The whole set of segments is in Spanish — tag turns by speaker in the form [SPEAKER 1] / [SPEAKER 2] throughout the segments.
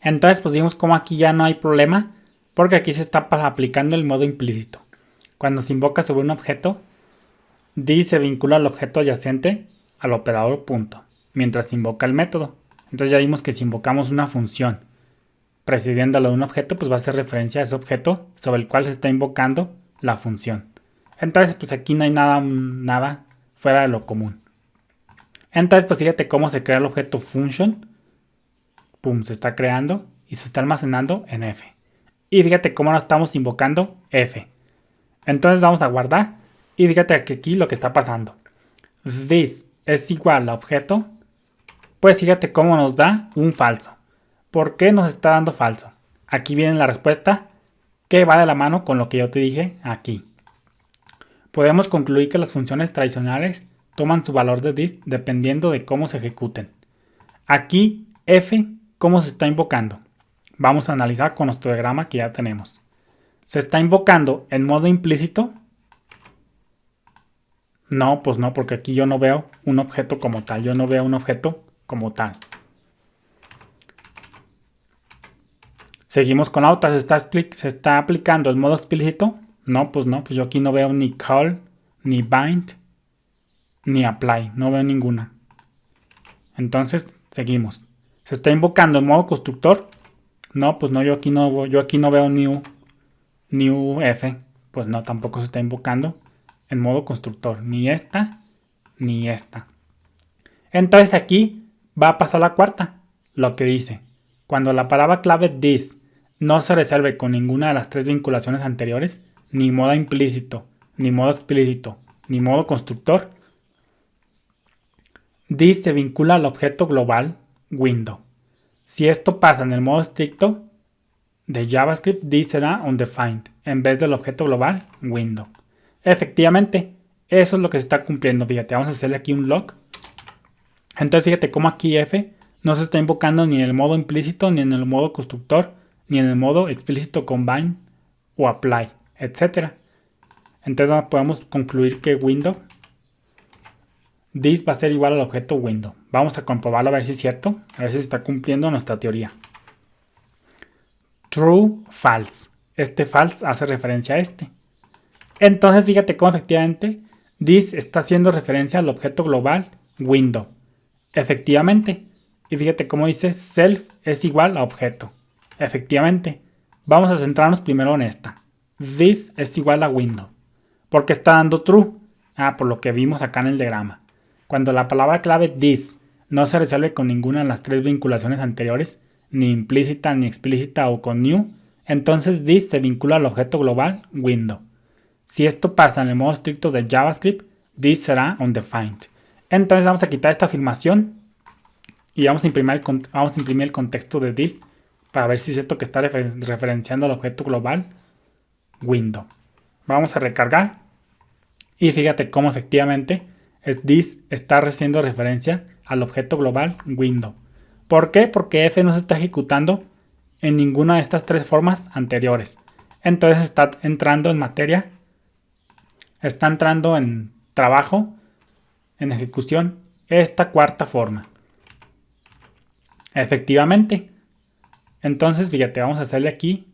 [SPEAKER 1] Entonces pues vimos como aquí ya no hay problema porque aquí se está aplicando el modo implícito. Cuando se invoca sobre un objeto, this se vincula al objeto adyacente al operador punto, mientras se invoca el método. Entonces ya vimos que si invocamos una función precediéndolo de un objeto, pues va a hacer referencia a ese objeto sobre el cual se está invocando la función. Entonces pues aquí no hay nada fuera de lo común. Entonces pues fíjate cómo se crea el objeto function. Pum, se está creando y se está almacenando en f. Y fíjate cómo lo estamos invocando f. Entonces vamos a guardar y fíjate que aquí lo que está pasando. This es igual a objeto. Pues fíjate cómo nos da un falso. ¿Por qué nos está dando falso? Aquí viene la respuesta que va de la mano con lo que yo te dije aquí. Podemos concluir que las funciones tradicionales toman su valor de this dependiendo de cómo se ejecuten. Aquí f, ¿cómo se está invocando? Vamos a analizar con nuestro diagrama que ya tenemos. ¿Se está invocando en modo implícito? No, pues no, porque aquí yo no veo un objeto como tal. Yo no veo un objeto como tal. Seguimos con la otra. ¿Se está aplicando el modo explícito? No, pues yo aquí no veo ni call, ni bind, ni apply. No veo ninguna. Entonces, seguimos. ¿Se está invocando en modo constructor? No, pues no, yo aquí no veo new f. Pues no, tampoco se está invocando en modo constructor. Ni esta, ni esta. Entonces aquí va a pasar la cuarta. Lo que dice. Cuando la palabra clave this no se resuelve con ninguna de las tres vinculaciones anteriores, ni modo implícito, ni modo explícito, ni modo constructor, this se vincula al objeto global window. Si esto pasa en el modo estricto de JavaScript, this será undefined en vez del objeto global window. Efectivamente, eso es lo que se está cumpliendo. Fíjate, vamos a hacerle aquí un log. Entonces fíjate cómo aquí f no se está invocando ni en el modo implícito, ni en el modo constructor, ni en el modo explícito combine o apply, etc. Entonces podemos concluir que window, this va a ser igual al objeto window. Vamos a comprobarlo a ver si es cierto, a ver si se está cumpliendo nuestra teoría. True, false. Este false hace referencia a este. Entonces fíjate cómo efectivamente this está haciendo referencia al objeto global window. Efectivamente. Y fíjate cómo dice self es igual a objeto. Efectivamente. Vamos a centrarnos primero en esta. This es igual a window. ¿Por qué está dando true? Por lo que vimos acá en el diagrama. Cuando la palabra clave this no se resuelve con ninguna de las tres vinculaciones anteriores, ni implícita, ni explícita o con new, entonces this se vincula al objeto global window. Si esto pasa en el modo estricto de JavaScript, this será undefined. Entonces vamos a quitar esta afirmación y vamos a imprimir el contexto de this para ver si es cierto que está referenciando al objeto global window. Vamos a recargar y fíjate cómo efectivamente this está haciendo referencia al objeto global window. ¿Por qué? Porque f no se está ejecutando en ninguna de estas tres formas anteriores. Entonces está entrando en materia, está entrando en trabajo, en ejecución, esta cuarta forma. Efectivamente. Entonces, fíjate, vamos a hacerle aquí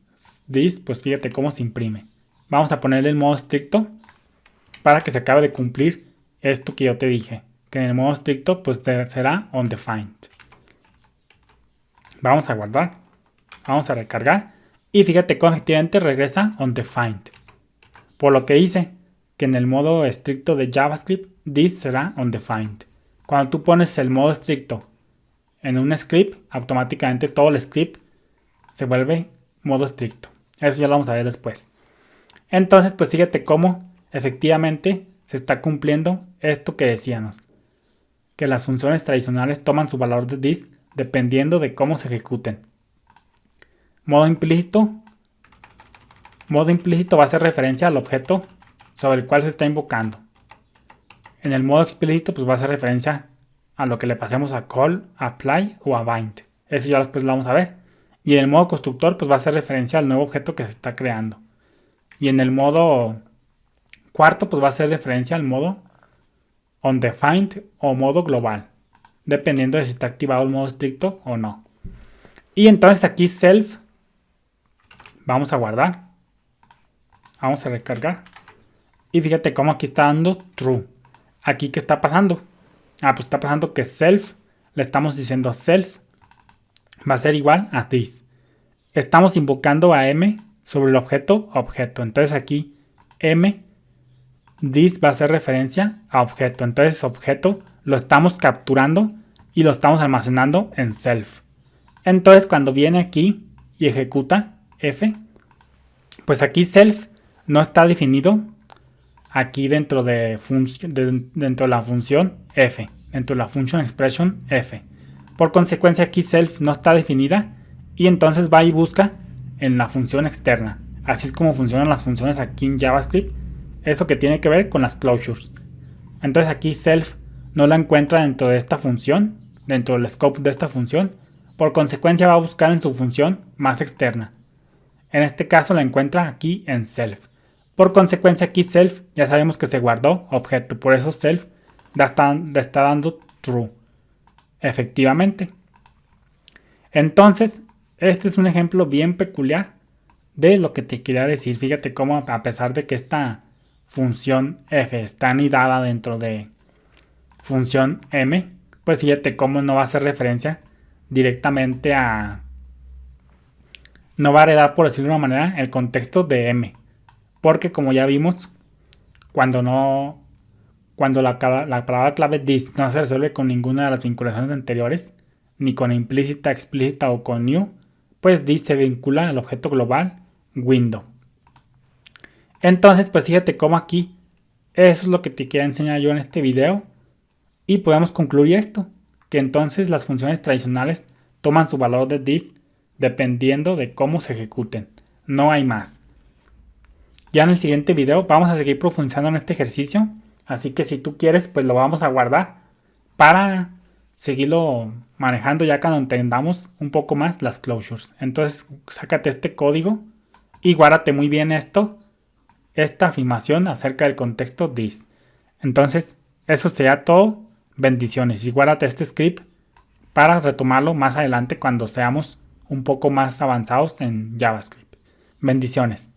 [SPEAKER 1] this, pues fíjate cómo se imprime. Vamos a ponerle el modo estricto para que se acabe de cumplir esto que yo te dije. Que en el modo estricto, pues será undefined. Vamos a guardar. Vamos a recargar. Y fíjate cómo efectivamente regresa undefined. Por lo que hice que en el modo estricto de JavaScript, this será undefined. Cuando tú pones el modo estricto en un script, automáticamente todo el script se vuelve modo estricto. Eso ya lo vamos a ver después. Entonces, pues fíjate cómo efectivamente se está cumpliendo esto que decíamos. Que las funciones tradicionales toman su valor de this dependiendo de cómo se ejecuten. Modo implícito va a hacer referencia al objeto sobre el cual se está invocando. En el modo explícito pues va a hacer referencia a lo que le pasemos a call, apply o a bind. Eso ya después lo vamos a ver. Y en el modo constructor pues va a hacer referencia al nuevo objeto que se está creando. Y en el modo cuarto pues va a hacer referencia al modo undefined o modo global, dependiendo de si está activado el modo estricto o no. Y entonces aquí self, vamos a guardar, vamos a recargar. Y fíjate cómo aquí está dando true. Aquí, ¿qué está pasando? Pues está pasando que self, le estamos diciendo self, va a ser igual a this. Estamos invocando a m sobre el objeto. Entonces aquí m, this va a hacer referencia a objeto. Entonces objeto lo estamos capturando y lo estamos almacenando en self. Entonces cuando viene aquí y ejecuta f, pues aquí self no está definido aquí dentro de la función f, dentro de la function expression f. Por consecuencia aquí self no está definida y entonces va y busca en la función externa. Así es como funcionan las funciones aquí en JavaScript, eso que tiene que ver con las closures. Entonces aquí self no la encuentra dentro de esta función, dentro del scope de esta función. Por consecuencia va a buscar en su función más externa. En este caso la encuentra aquí en self. Por consecuencia aquí self ya sabemos que se guardó objeto, por eso self le está dando true. Efectivamente. Entonces, este es un ejemplo bien peculiar de lo que te quería decir. Fíjate cómo a pesar de que esta función f está anidada dentro de función m, pues fíjate cómo no va a hacer referencia directamente a... no va a heredar, por decirlo de una manera, el contexto de m. Porque como ya vimos, cuando la palabra clave this no se resuelve con ninguna de las vinculaciones anteriores, ni con implícita, explícita o con new, pues this se vincula al objeto global window. Entonces, pues fíjate cómo aquí, eso es lo que te quería enseñar yo en este video. Y podemos concluir esto, que entonces las funciones tradicionales toman su valor de this dependiendo de cómo se ejecuten. No hay más. Ya en el siguiente video vamos a seguir profundizando en este ejercicio. Así que si tú quieres, pues lo vamos a guardar para seguirlo manejando ya cuando entendamos un poco más las closures. Entonces, sácate este código y guárdate muy bien esta afirmación acerca del contexto this. Entonces, eso sería todo. Bendiciones. Y guárdate este script para retomarlo más adelante cuando seamos un poco más avanzados en JavaScript. Bendiciones.